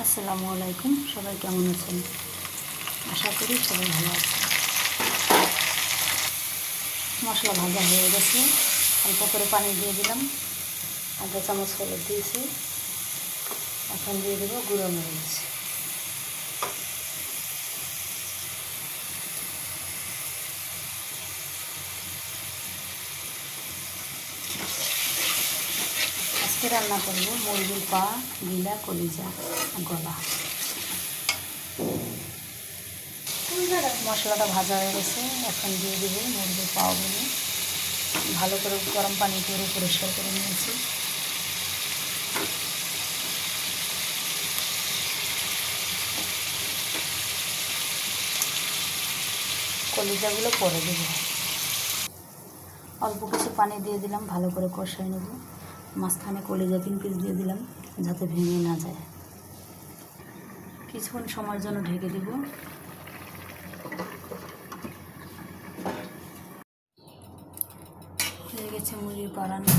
আসসালামু আলাইকুম, সবাই কেমন আছেন? আশা করি সবাই ভালো আছেন। মশলা ভাজা হয়ে গেছে, অল্প করে পানি দিয়ে দিলাম, আধা চামচ হলুদ দিয়েছি, এখন দিয়ে দেবো গুঁড়ো মরিচ। আজকে রান্না করবো মুরগির পা, গিলা, কলিজা, গলা। মশলাটা ভাজা হয়ে গেছে, এখন দিয়ে দেবো মুরগির পাগুলো। ভালো করে গরম পানি করে পরিষ্কার করে নিয়েছি। কলিজাগুলো পরে দেবো। অল্প কিছু পানি দিয়ে দিলাম, ভালো করে কষাই নেব। মাঝখানে কলিজা 3 পিস দিয়ে দিলাম যাতে ভেঙে না যায়। কিছুক্ষণ সময়ের জন্য ঢেকে দেব। হয়ে গেছে মুরগির পা রান্না।